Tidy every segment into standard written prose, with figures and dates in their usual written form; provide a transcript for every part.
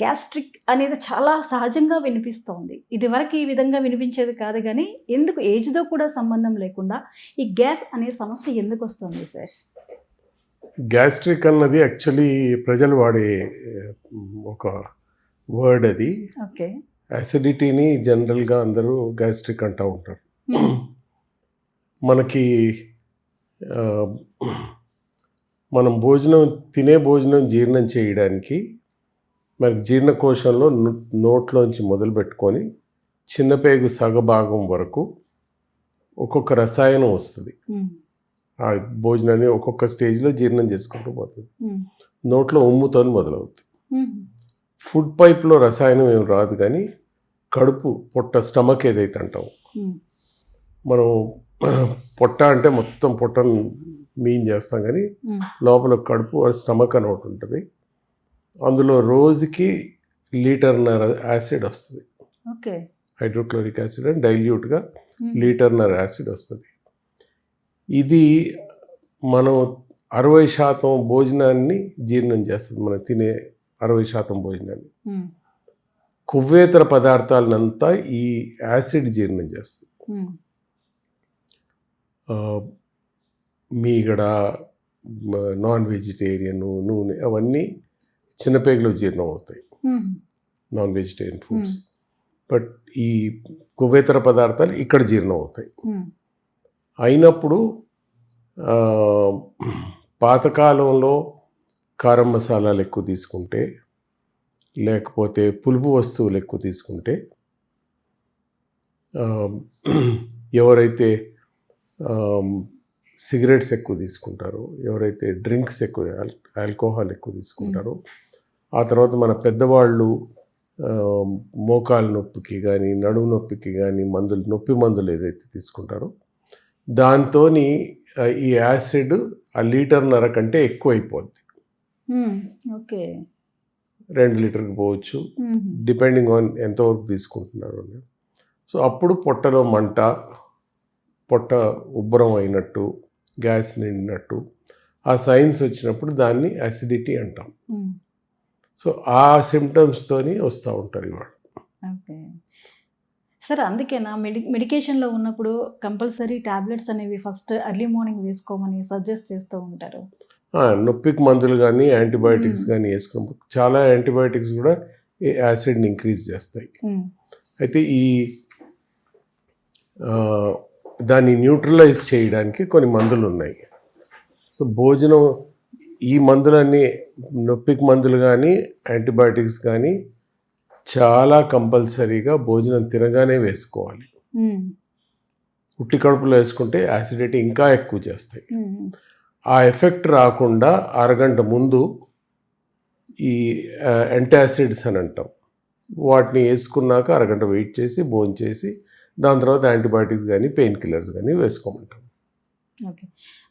Gastric అనేది చాలా సహజంగా వినిపిస్తోంది. ఇదివరకు ఈ విధంగా వినిపించేది కాదు గానీ, ఎందుకు ఏజ్‌తో కూడా సంబంధం లేకుండా ఈ గ్యాస్ అనే సమస్య ఎందుకొస్తుంది సార్? గ్యాస్ట్రిక్ అన్నది యాక్చువల్లీ ప్రజలు వాడే ఒక వర్డ్ అది. ఓకే. యాసిడిటీని జనరల్గా అందరూ గ్యాస్ట్రిక్ అంటూ ఉంటారు. మనకి మనం తినే భోజనం జీర్ణం చేయడానికి మనకి జీర్ణకోశంలో నోట్లోంచి మొదలు పెట్టుకొని చిన్నపేగు సగభాగం వరకు ఒక్కొక్క రసాయనం వస్తుంది. ఆ భోజనాన్ని ఒక్కొక్క స్టేజ్లో జీర్ణం చేసుకుంటూ పోతుంది. నోట్లో ఉమ్ముతో మొదలవుతుంది. ఫుడ్ పైప్లో రసాయనం ఏం రాదు, కానీ కడుపు పొట్ట స్టమక్ ఏదైతే అంటాం, మనం పొట్ట అంటే మొత్తం పొట్టను మీన్ చేస్తాం, కానీ లోపల కడుపు స్టమక్ అని ఒకటి ఉంటుంది. అందులో రోజుకి 1.5 లీటర్ యాసిడ్ వస్తుంది. ఓకే. హైడ్రోక్లోరిక్ యాసిడ్ అని డైల్యూట్గా 1.5 లీటర్ యాసిడ్ వస్తుంది. ఇది మనం 60% భోజనాన్ని జీర్ణం చేస్తుంది. మనం తినే 60% భోజనాన్ని. కొవ్వేతర పదార్థాలనంతా ఈ యాసిడ్ జీర్ణం చేస్తుంది. మీగడ, నాన్ వెజిటేరియన్, నూనె అవన్నీ చిన్నపేగులో జీర్ణం అవుతాయి, నాన్ వెజిటేరియన్ ఫుడ్స్. బట్ ఈ కొవ్వేతర పదార్థాలు ఇక్కడ జీర్ణం అవుతాయి. అయినప్పుడు పాతకాలంలో కారం మసాలాలు ఎక్కువ తీసుకుంటే, లేకపోతే పులుపు వస్తువులు ఎక్కువ తీసుకుంటే, ఎవరైతే సిగరెట్స్ ఎక్కువ తీసుకుంటారో, ఎవరైతే డ్రింక్స్ ఎక్కువ, ఆల్కహాల్ ఎక్కువ తీసుకుంటారో, ఆ తర్వాత మన పెద్దవాళ్ళు మోకాల నొప్పికి కానీ నడుము నొప్పికి కానీ నొప్పి మందులు ఏదైతే తీసుకుంటారో, దాంతో ఈ యాసిడ్ 1.5 లీటర్ కంటే ఎక్కువ అయిపోద్ది. ఓకే. 2 లీటర్కి పోవచ్చు, డిపెండింగ్ ఆన్ ఎంతవరకు తీసుకుంటున్నారు. సో అప్పుడు పొట్టలో మంట, పొట్ట ఉబ్బరం అయినట్టు, గ్యాస్ నిండినట్టు ఆ సైన్స్ వచ్చినప్పుడు దాన్ని యాసిడిటీ అంటాం. సో ఆ సిమ్టమ్స్తోని వస్తూ ఉంటారు ఇవాళ. Okay sir. అందుకేనా మెడికేషన్లో ఉన్నప్పుడు కంపల్సరీ టాబ్లెట్స్ అనేవి ఫస్ట్ ఎర్లీ మార్నింగ్ వేసుకోమని సజెస్ట్ చేస్తూ ఉంటారు? నొప్పికి మందులు కానీ యాంటీబయాటిక్స్ కానీ వేసుకున్నప్పుడు చాలా యాంటీబయాటిక్స్ కూడా యాసిడ్ని ఇంక్రీజ్ చేస్తాయి. అయితే దాన్ని న్యూట్రలైజ్ చేయడానికి కొన్ని మందులు ఉన్నాయి. సో భోజనం, ఈ మందులన్నీ నొప్పికి మందులు కానీ యాంటీబయాటిక్స్ కానీ చాలా కంపల్సరీగా భోజనం తినగానే వేసుకోవాలి. ఉట్టి కడుపులో వేసుకుంటే యాసిడిటీ ఇంకా ఎక్కువ చేస్తాయి. ఆ ఎఫెక్ట్ రాకుండా అరగంట ముందు ఈ యాంటాసిడ్స్ అని అంటాం, వాటిని వేసుకున్నాక అరగంట వెయిట్ చేసి భోజనం చేసి దాని తర్వాత యాంటీబయాటిక్స్ కానీ పెయిన్ కిల్లర్స్ కానీ వేసుకోమంటాం. ఓకే.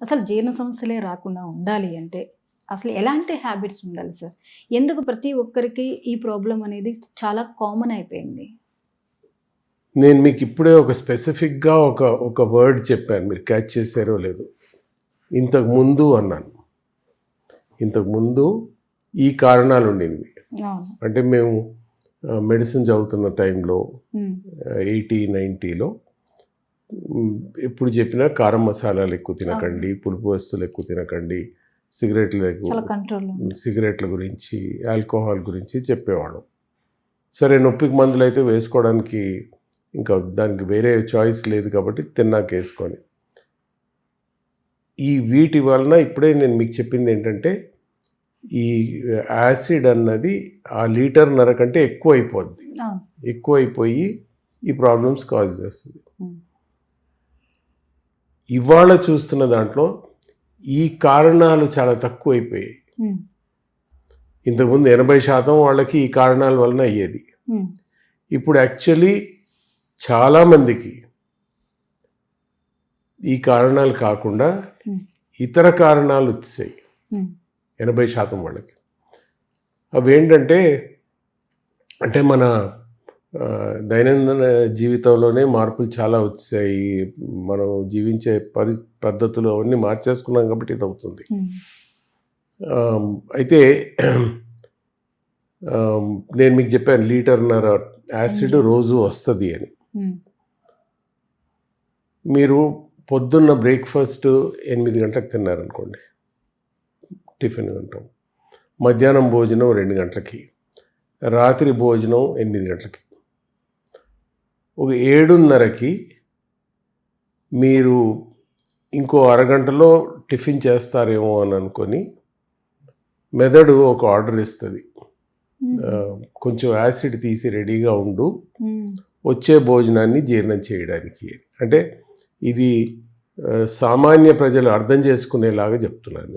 అసలు జీర్ణ సమస్యలే రాకుండా ఉండాలి అంటే అసలు ఎలాంటి హ్యాబిట్స్ ఉండాలి సార్? ఎందుకు ప్రతి ఒక్కరికి ఈ ప్రాబ్లం అనేది చాలా కామన్ అయిపోయింది? నేను మీకు ఇప్పుడే ఒక స్పెసిఫిక్గా ఒక వర్డ్ చెప్పాను, మీరు క్యాచ్ చేశారో లేదు. ఇంతకుముందు అన్నాను, ఇంతకుముందు ఈ కారణాలు ఉండేవి. అంటే మేము మెడిసిన్ చదువుతున్న టైంలో 80-90లో ఎప్పుడు చెప్పినా కారం మసాలాలు ఎక్కువ తినకండి, పులుపు వస్తువులు ఎక్కువ తినకండి, సిగరెట్ల గురించి, ఆల్కహాల్ గురించి చెప్పేవాడు. సరే, నొప్పికి మందులు అయితే వేసుకోవడానికి ఇంకా దానికి వేరే చాయిస్ లేదు కాబట్టి తిన్నాక వేసుకొని, ఈ వీటి వలన ఇప్పుడే నేను మీకు చెప్పింది ఏంటంటే, ఈ యాసిడ్ అన్నది 1.5 లీటర్ కంటే ఎక్కువ అయిపోద్ది. ఎక్కువ అయిపోయి ఈ ప్రాబ్లమ్స్ కాజ్ చేస్తుంది. ఇవాళ చూస్తున్న దాంట్లో ఈ కారణాలు చాలా తక్కువ అయిపోయాయి. ఇంతకుముందు 80% వాళ్ళకి ఈ కారణాల వలన అయ్యేది. ఇప్పుడు యాక్చువల్లీ చాలామందికి ఈ కారణాలు కాకుండా ఇతర కారణాలు వచ్చాయి 80% వాళ్ళకి. అవేంటంటే, అంటే మన దైనందిన జీవితంలోనే మార్పులు చాలా వచ్చాయి. మనం జీవించే పద్ధతులు అవన్నీ మార్చేసుకున్నాం కాబట్టి ఇది అవుతుంది. అయితే నేను మీకు చెప్పాను 1.5 లీటర్ యాసిడ్ రోజు వస్తుంది అని. మీరు పొద్దున్న బ్రేక్ఫాస్ట్ 8 గంటలకు తిన్నారనుకోండి, టిఫిన్ అంటాం, మధ్యాహ్నం భోజనం 2 గంటలకి, రాత్రి భోజనం 8 గంటలకి, ఒక 7:30కి మీరు ఇంకో అరగంటలో టిఫిన్ చేస్తారేమో అని అనుకొని మెదడు ఒక ఆర్డర్ ఇస్తుంది, కొంచెం యాసిడ్ తీసి రెడీగా ఉండు వచ్చే భోజనాన్ని జీర్ణం చేయడానికి. అంటే ఇది సామాన్య ప్రజలు అర్థం చేసుకునేలాగా చెప్తున్నాను,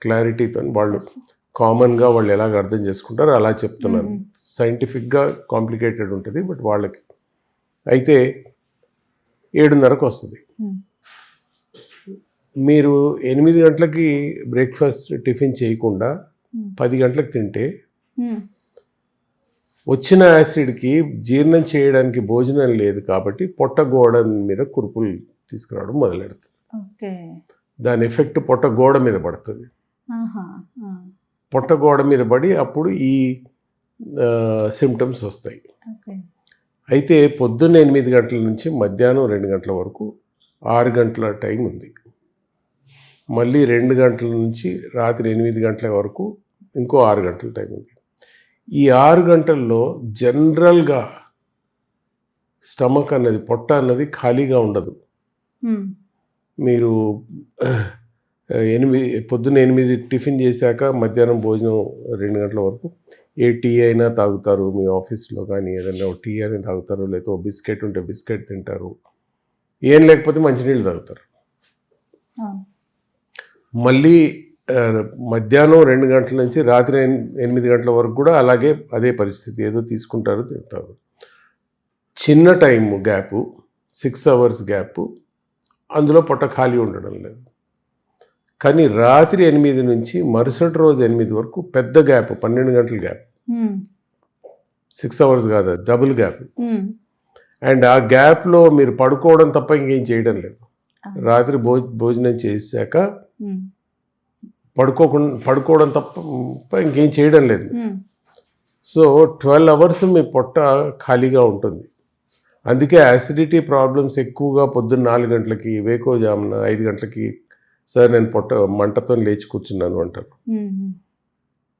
క్లారిటీతో. వాళ్ళు కామన్గా వాళ్ళు ఎలాగ అర్థం చేసుకుంటారో అలా చెప్తున్నాను. సైంటిఫిక్గా కాంప్లికేటెడ్ ఉంటుంది, బట్ వాళ్ళకి అయితే 7:30కు వస్తుంది. మీరు 8 గంటలకి బ్రేక్ఫాస్ట్ టిఫిన్ చేయకుండా 10 గంటలకు తింటే వచ్చిన యాసిడ్కి జీర్ణం చేయడానికి భోజనం లేదు కాబట్టి పొట్ట గోడ మీద కురుపులు తీసుకురావడం మొదలెడుతుంది. దాని ఎఫెక్ట్ పొట్ట గోడ మీద పడుతుంది. పొట్ట గోడ మీద పడి అప్పుడు ఈ సిమ్టమ్స్ వస్తాయి. అయితే పొద్దున్న 8 గంటల నుంచి మధ్యాహ్నం 2 గంటల వరకు 6 గంటల టైం ఉంది. మళ్ళీ 2 గంటల నుంచి రాత్రి 8 గంటల వరకు ఇంకో 6 గంటల టైం ఉంది. ఈ 6 గంటల్లో జనరల్గా స్టమక్ అన్నది, పొట్ట అన్నది ఖాళీగా ఉండదు. మీరు పొద్దున్న 8 టిఫిన్ చేశాక మధ్యాహ్నం భోజనం 2 గంటల వరకు ఏ టీ అయినా తాగుతారు, మీ ఆఫీస్లో కానీ ఏదైనా టీ అయినా తాగుతారు, లేకపోతే బిస్కెట్ ఉంటే బిస్కెట్ తింటారు, ఏం లేకపోతే మంచినీళ్ళు తాగుతారు. మళ్ళీ మధ్యాహ్నం 2 గంటల నుంచి రాత్రి 8 గంటల వరకు కూడా అలాగే అదే పరిస్థితి, ఏదో తీసుకుంటారు తింటారు. చిన్న టైం గ్యాపు, 6 అవర్స్ గ్యాపు, అందులో పొట్ట ఖాళీ ఉండడం లేదు. కానీ రాత్రి 8 నుంచి మరుసటి రోజు 8 వరకు పెద్ద గ్యాప్, 12 గంటల గ్యాప్, 6 అవర్స్ కాదు, డబుల్ గ్యాప్. అండ్ ఆ గ్యాప్లో మీరు పడుకోవడం తప్ప ఇంకేం చేయడం లేదు. రాత్రి భోజనం చేశాక పడుకోవడం తప్ప ఇంకేం చేయడం లేదు. సో 12 అవర్స్ మీ పొట్ట ఖాళీగా ఉంటుంది. అందుకే యాసిడిటీ ప్రాబ్లమ్స్ ఎక్కువగా పొద్దున్న 4 గంటలకి, వేకోజామున 5 గంటలకి సార్ నేను పొట్ట మంటతో లేచి కూర్చున్నాను అంటారు.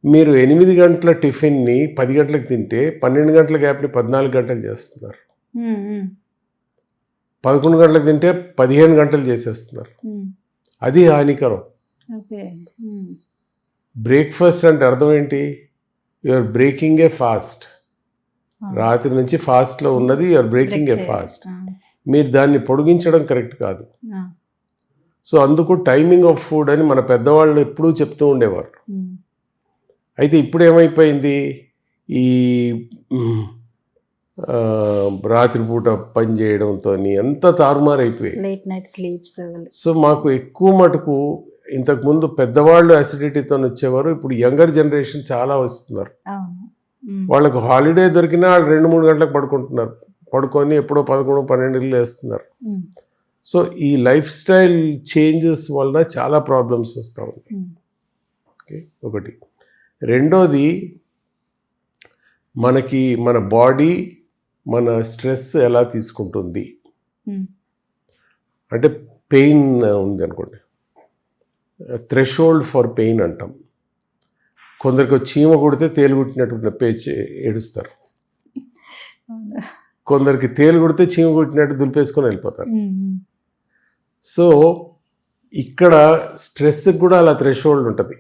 మీరు 8 గంటల టిఫిన్ని 10 గంటలకు తింటే 12 గంటల గ్యాప్ని 14 గంటలు చేస్తున్నారు. 11 గంటలకు తింటే 15 గంటలు చేసేస్తున్నారు. అది హానికరం. బ్రేక్ఫాస్ట్ అంటే అర్థం ఏంటి? You're breaking a fast. రాత్రి నుంచి ఫాస్ట్లో ఉన్నది యూఆర్ బ్రేకింగ్ ఏ ఫాస్ట్. మీరు దాన్ని పొడిగించడం కరెక్ట్ కాదు. సో అందుకు టైమింగ్ ఆఫ్ ఫుడ్ అని మన పెద్దవాళ్ళు ఎప్పుడూ చెప్తూ ఉండేవారు. అయితే ఇప్పుడు ఏమైపోయింది, ఈ రాత్రిపూట పని చేయడంతో ఎంత తారుమారైపోయాయి. సో మాకు ఎక్కువ మటుకు ఇంతకుముందు పెద్దవాళ్ళు అసిడిటీతో వచ్చేవారు, ఇప్పుడు యంగర్ జనరేషన్ చాలా వస్తున్నారు. వాళ్ళకు హాలిడే దొరికినా వాళ్ళు 2-3 గంటలకు పడుకుంటున్నారు, పడుకొని ఎప్పుడో 11-12 వేస్తున్నారు. సో ఈ లైఫ్ స్టైల్ చేంజెస్ వలన చాలా ప్రాబ్లమ్స్ వస్తూ ఉంటాయి. ఓకే, ఒకటి. రెండోది, మనకి మన బాడీ మన స్ట్రెస్ ఎలా తీసుకుంటుంది అంటే, పెయిన్ ఉంది అనుకోండి, థ్రెషోల్డ్ ఫర్ పెయిన్ అంటాం. కొందరికి చీమ కొడితే తేలు కుట్టినట్టు నొప్పి ఏడుస్తారు, కొందరికి తేలు కొడితే చీమ కొట్టినట్టు దులిపేసుకొని వెళ్ళిపోతారు. సో ఇక్కడ స్ట్రెస్కి కూడా అలా థ్రెషోల్డ్ ఉంటుంది.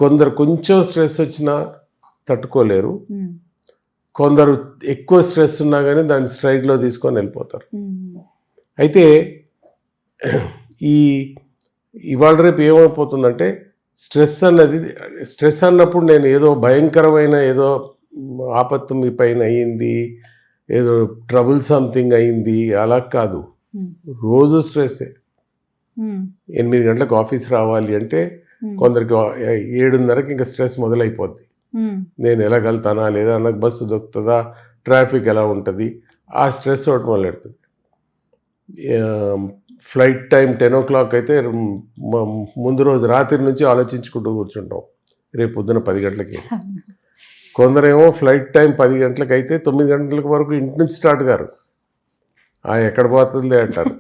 కొందరు కొంచెం స్ట్రెస్ వచ్చినా తట్టుకోలేరు, కొందరు ఎక్కువ స్ట్రెస్ ఉన్నా కానీ దాన్ని స్ట్రైక్లో తీసుకొని వెళ్ళిపోతారు. అయితే ఇవాళ రేపు ఏమైపోతుందంటే, స్ట్రెస్ అన్నప్పుడు నేను ఏదో భయంకరమైన ఏదో ఆపత్తు మీ పైన అయ్యింది, ఏదో ట్రబుల్ సంథింగ్ అయింది అలా కాదు. రోజు స్ట్రెస్సే. 8 గంటలకు ఆఫీస్ రావాలి అంటే కొందరికి 7:30కి ఇంకా స్ట్రెస్ మొదలైపోద్ది. నేను వెళ్ళగలుగుతానా లేదా, నాకు బస్సు దొరుకుతుందా, ట్రాఫిక్ ఎలా ఉంటుంది, ఆ స్ట్రెస్ ఒకటి మొదలెడుతుంది. ఫ్లైట్ టైం 10 o'clock అయితే ముందు రోజు రాత్రి నుంచి ఆలోచించుకుంటూ కూర్చుంటాం రేపు పొద్దున 10 గంటలకి. కొందరేమో ఫ్లైట్ టైం 10 గంటలకు అయితే 9 గంటల వరకు ఇంటి నుంచి స్టార్ట్ గారు ఎక్కడ పోతుంది అంటారు.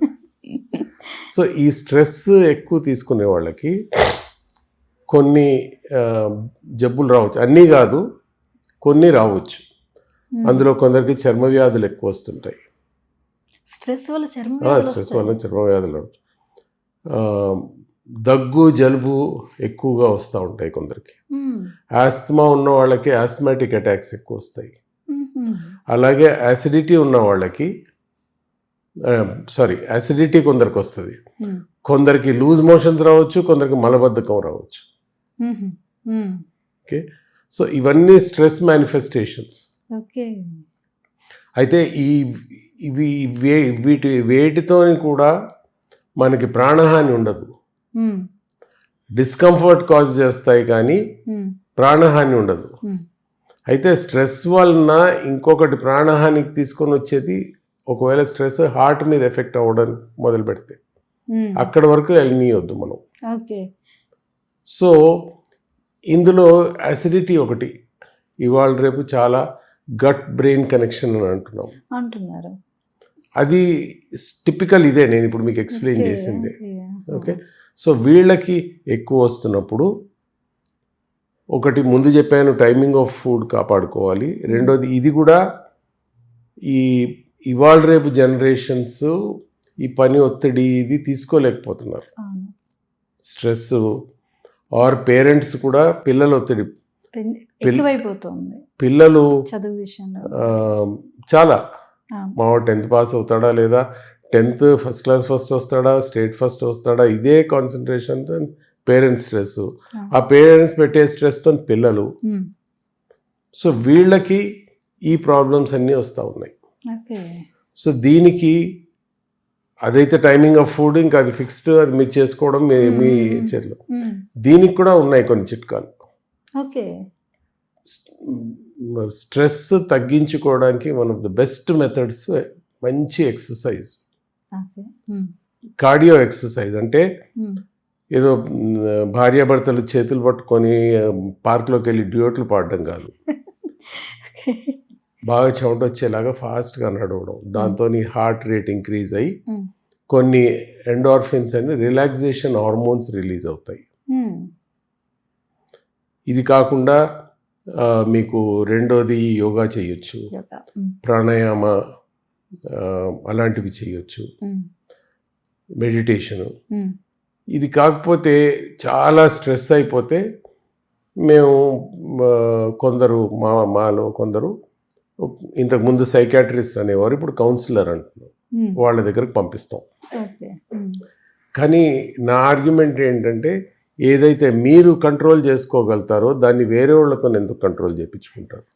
సో ఈ స్ట్రెస్ ఎక్కువ తీసుకునే వాళ్ళకి కొన్ని జబ్బులు రావచ్చు, అన్నీ కాదు కొన్ని రావచ్చు. అందులో కొందరికి చర్మ వ్యాధులు ఎక్కువ వస్తుంటాయి. స్ట్రెస్ వల్ల స్ట్రెస్ వల్ల చర్మ వ్యాధులు రావచ్చు. దగ్గు జలుబు ఎక్కువగా వస్తూ ఉంటాయి కొందరికి. ఆస్తమా ఉన్న వాళ్ళకి ఆస్థమాటిక్ అటాక్స్ ఎక్కువ వస్తాయి. అలాగే యాసిడిటీ ఉన్న వాళ్ళకి యాసిడిటీ కొందరికి వస్తుంది. కొందరికి లూజ్ మోషన్స్ రావచ్చు, కొందరికి మలబద్ధకం రావచ్చు. ఓకే, సో ఇవన్నీ స్ట్రెస్ మేనిఫెస్టేషన్స్. అయితే వేటితో కూడా మనకి ప్రాణహాని ఉండదు, డిస్కంఫర్ట్ కాజ్ చేస్తాయి కానీ ప్రాణహాని ఉండదు. అయితే స్ట్రెస్ వలన ఇంకొకటి ప్రాణహానికి తీసుకొని వచ్చేది, ఒకవేళ స్ట్రెస్ హార్ట్ మీద ఎఫెక్ట్ అవ్వడానికి మొదలు పెడితే అక్కడి వరకు వెళ్ళనీయొద్దు మనం. సో ఇందులో అసిడిటీ ఒకటి ఇవాళ రేపు చాలా గట్ బ్రెయిన్ కనెక్షన్ అని అంటున్నారు. అది టిపికల్ ఇదే నేను ఇప్పుడు మీకు ఎక్స్ప్లెయిన్ చేసింది. ఓకే, సో వీళ్ళకి ఎక్కువ వస్తున్నప్పుడు ఒకటి ముందు చెప్పాను, టైమింగ్ ఆఫ్ ఫుడ్ కాపాడుకోవాలి. రెండోది ఇది కూడా ఇవాళ రేపు జనరేషన్స్ ఈ పని ఒత్తిడి ఇది తీసుకోలేకపోతున్నారు. స్ట్రెస్ ఆర్ పేరెంట్స్ కూడా పిల్లల ఒత్తిడి, పిల్లలు చాలా మా 10th పాస్ అవుతాడా లేదా, 10th ఫస్ట్ క్లాస్ ఫస్ట్ వస్తాడా, స్టేట్ ఫస్ట్ వస్తాడా, ఇదే కాన్సన్ట్రేషన్తో పేరెంట్స్ స్ట్రెస్, ఆ పేరెంట్స్ పెట్టే స్ట్రెస్తో పిల్లలు. సో వీళ్ళకి ఈ ప్రాబ్లమ్స్ అన్నీ వస్తూ ఉన్నాయి. సో దీనికి అదైతే టైమింగ్ ఆఫ్ ఫుడ్ ఇంకా అది ఫిక్స్డ్, అది మీరు చేసుకోవడం మీ చేతిలో. దీనికి కూడా ఉన్నాయి కొన్ని చిట్కాలు. స్ట్రెస్ తగ్గించుకోవడానికి one of the best methods మంచి ఎక్సర్సైజ్, కార్డియో ఎక్సర్సైజ్. అంటే ఏదో భార్యాభర్తలు చేతులు పట్టుకొని పార్క్లోకి వెళ్ళి డ్యూయట్లు పాడడం కాదు, బాగా చెమట వచ్చేలాగా ఫాస్ట్గా నడవడం. దాంతో హార్ట్ రేట్ ఇంక్రీజ్ అయ్యి కొన్ని ఎండార్ఫిన్స్ అని రిలాక్సేషన్ హార్మోన్స్ రిలీజ్ అవుతాయి. ఇది కాకుండా మీకు రెండోది యోగా చేయొచ్చు, ప్రాణాయామ అలాంటివి చేయొచ్చు, మెడిటేషను. ఇది కాకపోతే చాలా స్ట్రెస్ అయిపోతే మేము కొందరు మాలో కొందరు ఇంతకుముందు సైకాట్రిస్ట్ అనేవారు, ఇప్పుడు కౌన్సిలర్ అంటున్నాం, వాళ్ళ దగ్గరకు పంపిస్తాం. కానీ నా ఆర్గ్యుమెంట్ ఏంటంటే, ఏదైతే మీరు కంట్రోల్ చేసుకోగలుగుతారో దాన్ని వేరే వాళ్ళతో ఎందుకు కంట్రోల్ చేయించుకుంటారు?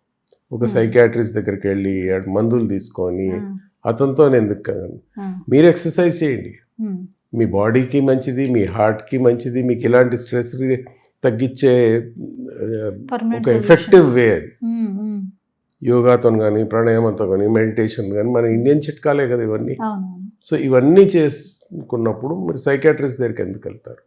ఒక సైకాట్రిస్ట్ దగ్గరికి వెళ్ళి మందులు తీసుకొని అతనితో ఎందుకు? మీరు ఎక్సర్సైజ్ చేయండి, మీ బాడీకి మంచిది, మీ హార్ట్కి మంచిది, మీకు ఇలాంటి స్ట్రెస్ తగ్గించే ఒక ఎఫెక్టివ్ వే అది. యోగాతో కానీ, ప్రాణాయామంతో కానీ, మెడిటేషన్ కానీ, మన ఇండియన్ చిట్కాలే కదా ఇవన్నీ. సో ఇవన్నీ చేసుకున్నప్పుడు మీరు సైకాట్రిస్ట్ దగ్గరికి ఎందుకు వెళ్తారు?